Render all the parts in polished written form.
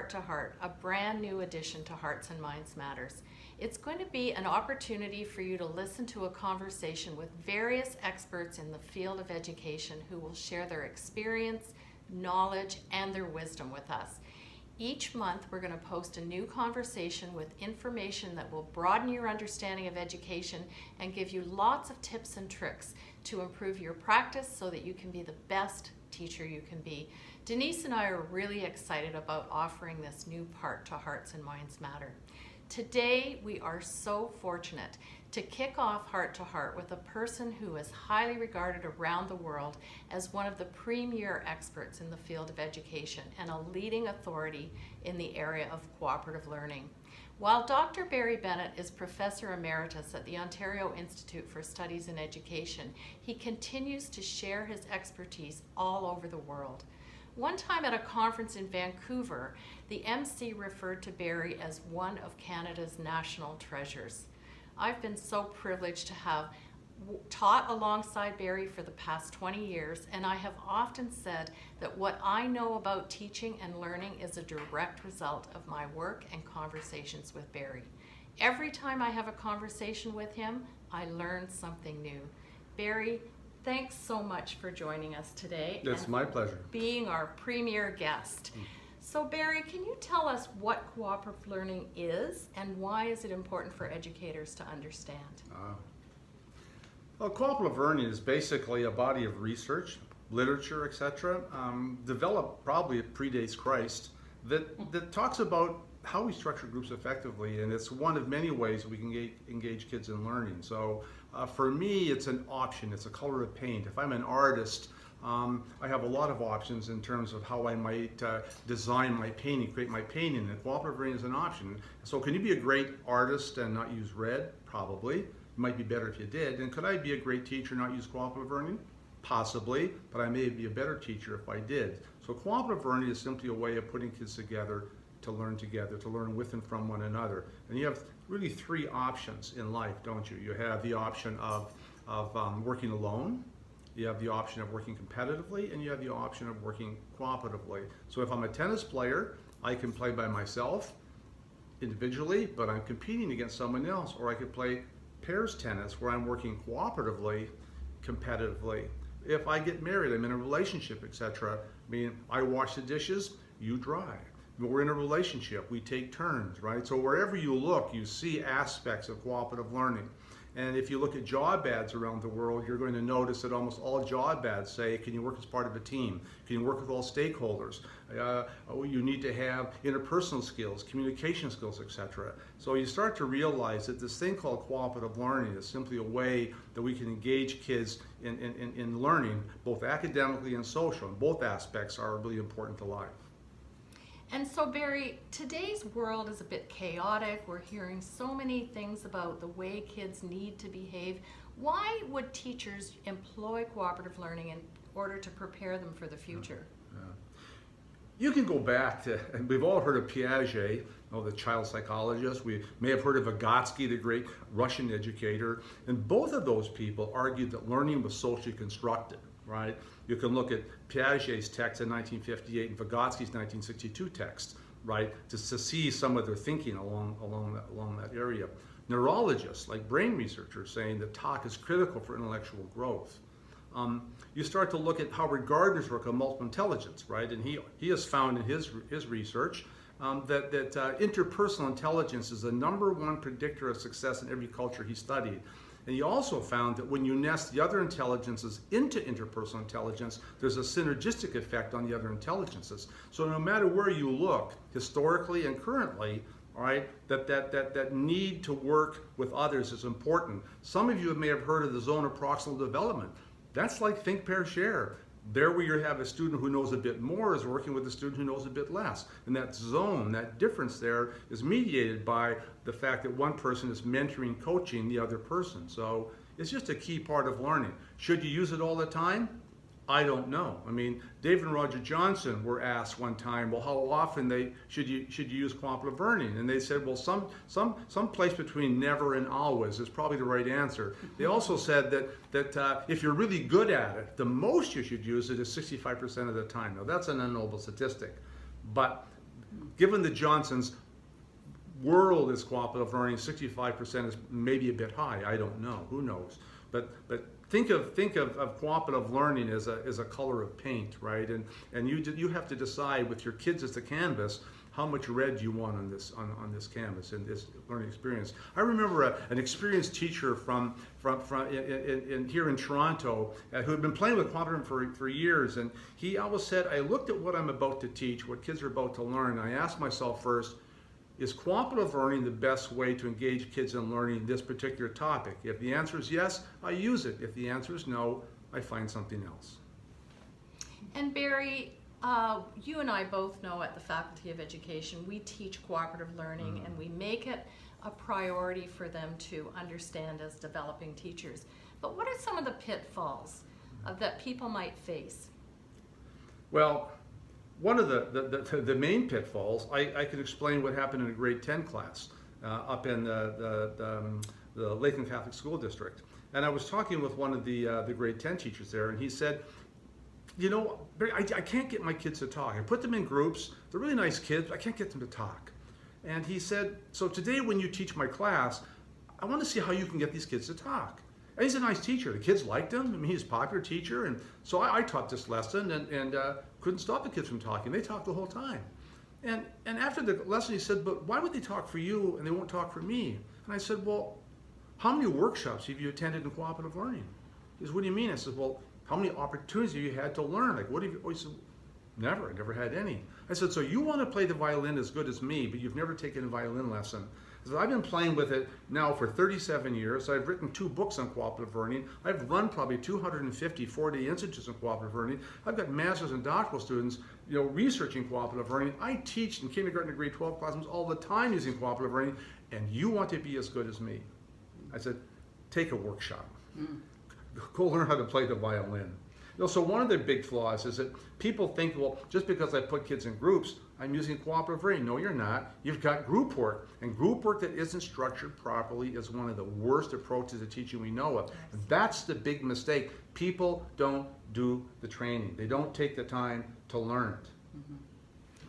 Heart to Heart, a brand new addition to Hearts and Minds Matters. It's going to be an opportunity for you to listen to a conversation with various experts in the field of education who will share their experience, knowledge, and their wisdom with us. Each month, we're going to post a new conversation with information that will broaden your understanding of education and give you lots of tips and tricks to improve your practice so that you can be the best teacher you can be. Denise and I are really excited about offering this new part to Hearts and Minds Matter. Today, we are so fortunate to kick off Heart to Heart with a person who is highly regarded around the world as one of the premier experts in the field of education and a leading authority in the area of cooperative learning. While Dr. Barrie Bennett is Professor Emeritus at the Ontario Institute for Studies in Education, he continues to share his expertise all over the world. One time at a conference in Vancouver, the MC referred to Barrie as one of Canada's national treasures. I've been so privileged to have taught alongside Barrie for the past 20 years, and I have often said that what I know about teaching and learning is a direct result of my work and conversations with Barrie. Every time I have a conversation with him, I learn something new. Barrie, thanks so much for joining us today. It's my pleasure. Being our premier guest. So Barrie, can you tell us what cooperative learning is and why is it important for educators to understand? Well, cooperative learning is basically a body of research, literature, etc., developed probably it predates Christ, that talks about how we structure groups effectively, and it's one of many ways we can engage kids in learning. So for me, it's an option, it's a color of paint. If I'm an artist, I have a lot of options in terms of how I might design my painting, create my painting, and cooperative learning is an option. So can you be a great artist and not use red? Probably. It might be better if you did. And could I be a great teacher and not use cooperative learning? Possibly, but I may be a better teacher if I did. So cooperative learning is simply a way of putting kids together, to learn with and from one another. And you have really three options in life, don't you? You have the option of working alone, you have the option of working competitively, and you have the option of working cooperatively. So if I'm a tennis player, I can play by myself, individually, but I'm competing against someone else. Or I could play pairs tennis, where I'm working cooperatively, competitively. If I get married, I'm in a relationship, etc. I mean, I wash the dishes, you dry. We're in a relationship, we take turns, right? So wherever you look, you see aspects of cooperative learning. And if you look at job ads around the world, you're going to notice that almost all job ads say, can you work as part of a team? Can you work with all stakeholders? You need to have interpersonal skills, communication skills, etc. So you start to realize that this thing called cooperative learning is simply a way that we can engage kids in learning, both academically and social. And both aspects are really important to life. And so Barrie, today's world is a bit chaotic. We're hearing so many things about the way kids need to behave. Why would teachers employ cooperative learning in order to prepare them for the future? You can go back to, and we've all heard of Piaget, the child psychologist. We may have heard of Vygotsky, the great Russian educator. And both of those people argued that learning was socially constructed, right? You can look at Piaget's text in 1958 and Vygotsky's 1962 text, right, to see some of their thinking along that area. Neurologists, like brain researchers, saying that talk is critical for intellectual growth. You start to look at Howard Gardner's work on multiple intelligence, right, and he has found in his research that interpersonal intelligence is the #1 predictor of success in every culture he studied. And he also found that when you nest the other intelligences into interpersonal intelligence, there's a synergistic effect on the other intelligences. So no matter where you look, historically and currently, all right, that need to work with others is important. Some of you may have heard of the zone of proximal development. That's like think, pair, share. There where you have a student who knows a bit more is working with a student who knows a bit less. And that zone, that difference there is mediated by the fact that one person is mentoring, coaching the other person. So it's just a key part of learning. Should you use it all the time? I don't know. I mean, David and Roger Johnson were asked one time, well, how often should you use cooperative learning? And they said, well, some place between never and always is probably the right answer. They also said that if you're really good at it, the most you should use it is 65% of the time. Now, that's an unknowable statistic, but Given that Johnson's world is cooperative learning, 65% is maybe a bit high. I don't know. Who knows? But think of cooperative learning as a color of paint, right? And you have to decide with your kids as the canvas how much red you want on this canvas in this learning experience. I remember an experienced teacher from here in Toronto who had been playing with cooperative for years, and he always said, I looked at what I'm about to teach, what kids are about to learn, and I asked myself first, is cooperative learning the best way to engage kids in learning this particular topic? If the answer is yes, I use it. If the answer is no, I find something else. And Barrie, you and I both know at the Faculty of Education, we teach cooperative learning and we make it a priority for them to understand as developing teachers. But what are some of the pitfalls that people might face? Well, one of the main pitfalls, I can explain what happened in a grade 10 class up in the Lakeland Catholic School District. And I was talking with one of the grade 10 teachers there, and he said, you know, I can't get my kids to talk. I put them in groups. They're really nice kids, but I can't get them to talk. And he said, so today when you teach my class, I want to see how you can get these kids to talk. And he's a nice teacher. The kids liked him. I mean, he's a popular teacher. And so I taught this lesson and couldn't stop the kids from talking. They talked the whole time. And after the lesson, he said, but why would they talk for you and they won't talk for me? And I said, well, how many workshops have you attended in cooperative learning? He said, what do you mean? I said, well, how many opportunities have you had to learn? Like, what have you, oh, he said, never, I never had any. I said, so you want to play the violin as good as me, but you've never taken a violin lesson. So I've been playing with it now for 37 years. I've written 2 books on cooperative learning. I've run probably 250 4-day institutes on cooperative learning. I've got master's and doctoral students, you know, researching cooperative learning. I teach in kindergarten and grade 12 classrooms all the time using cooperative learning, and you want to be as good as me. I said, take a workshop. Go learn how to play the violin. You know, so one of the big flaws is that people think, well, just because I put kids in groups, I'm using cooperative learning. No, you're not. You've got group work, and group work that isn't structured properly is one of the worst approaches to teaching we know of. And that's the big mistake. People don't do the training. They don't take the time to learn it.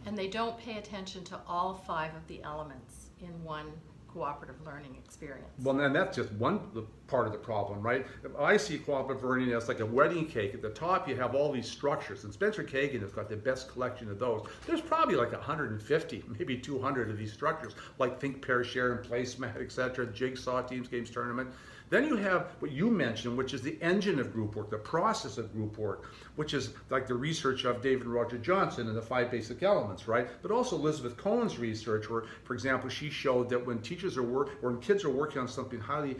And they don't pay attention to all 5 of the elements in one cooperative learning experience. Well, then that's just one part of the problem, right? I see cooperative learning as like a wedding cake. At the top, you have all these structures, and Spencer Kagan has got the best collection of those. There's probably like 150, maybe 200 of these structures, like think, pair, share, and placemat, etc., jigsaw, teams, games, tournament. Then you have what you mentioned, which is the engine of group work, the process of group work, which is like the research of David and Roger Johnson and the 5 basic elements, right? But also Elizabeth Cohen's research, where, for example, she showed that when teachers are when kids are working on something highly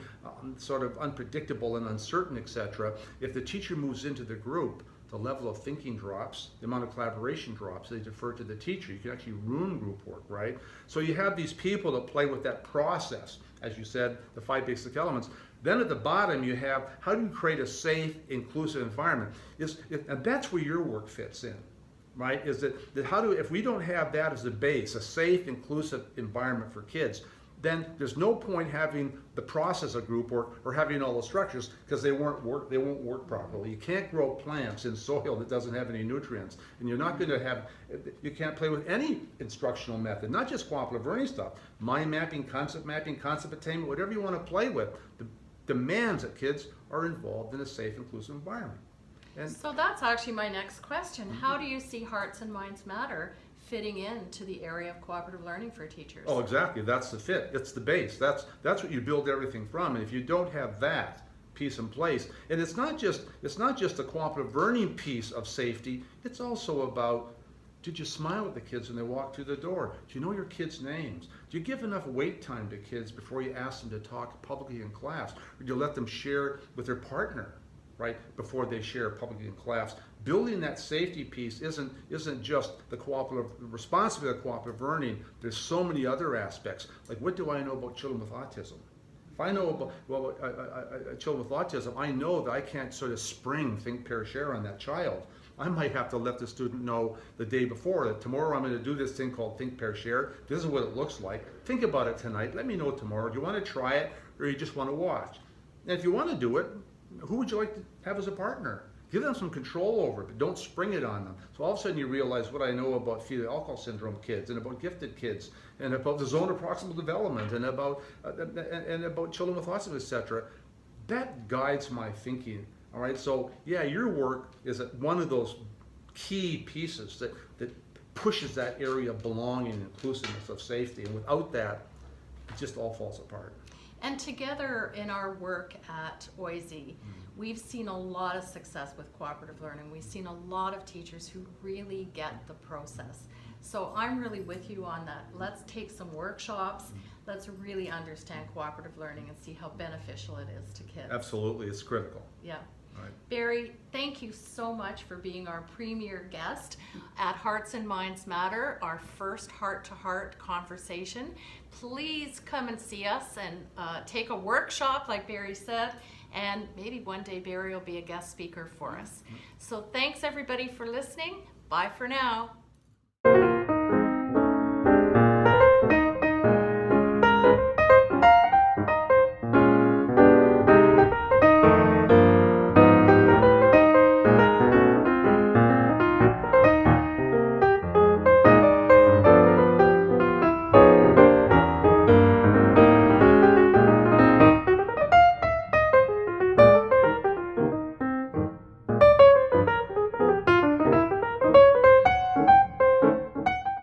sort of unpredictable and uncertain, etc., if the teacher moves into the group, the level of thinking drops, the amount of collaboration drops, they defer to the teacher. You can actually ruin group work, right? So you have these people that play with that process, as you said, the 5 basic elements. Then at the bottom you have, how do you create a safe, inclusive environment? And that's where your work fits in, right? Is that if we don't have that as a base, a safe, inclusive environment for kids, then there's no point having the process of group work or having all the structures, because they won't work properly. You can't grow plants in soil that doesn't have any nutrients, and you're not going to have, you can't play with any instructional method, not just cooperative learning stuff, mind mapping, concept attainment, whatever you want to play with. The demands that kids are involved in a safe, inclusive environment. And so that's actually my next question. How do you see Hearts and Minds Matter fitting into the area of cooperative learning for teachers? Oh, exactly. That's the fit. It's the base. That's what you build everything from. And if you don't have that piece in place, and it's not just the cooperative learning piece of safety. It's also about, did you smile at the kids when they walk through the door? Do you know your kids' names? Do you give enough wait time to kids before you ask them to talk publicly in class? Or do you let them share with their partner, right, before they share publicly in class? Building that safety piece isn't just the cooperative responsibility of cooperative learning. There's so many other aspects. Like, what do I know about children with autism? If I know about children with autism, I know that I can't sort of spring think, pair, share on that child. I might have to let the student know the day before that tomorrow I'm going to do this thing called think, pair, share. This is what it looks like. Think about it tonight. Let me know tomorrow. Do you want to try it, or you just want to watch? And if you want to do it, who would you like to have as a partner? Give them some control over it, but don't spring it on them. So all of a sudden you realize what I know about fetal alcohol syndrome kids, and about gifted kids, and about the zone of proximal development, and about children with autism, etc. That guides my thinking. All right. So yeah, your work is one of those key pieces that pushes that area of belonging, inclusiveness, of safety, and without that, it just all falls apart. And together in our work at OISE, we've seen a lot of success with cooperative learning. We've seen a lot of teachers who really get the process. So I'm really with you on that. Let's take some workshops. Let's really understand cooperative learning and see how beneficial it is to kids. Absolutely, it's critical. Yeah. Right. Barrie, thank you so much for being our premier guest at Hearts and Minds Matter, our first heart-to-heart conversation. Please come and see us and take a workshop, like Barrie said, and maybe one day Barrie will be a guest speaker for us. So thanks everybody for listening. Bye for now.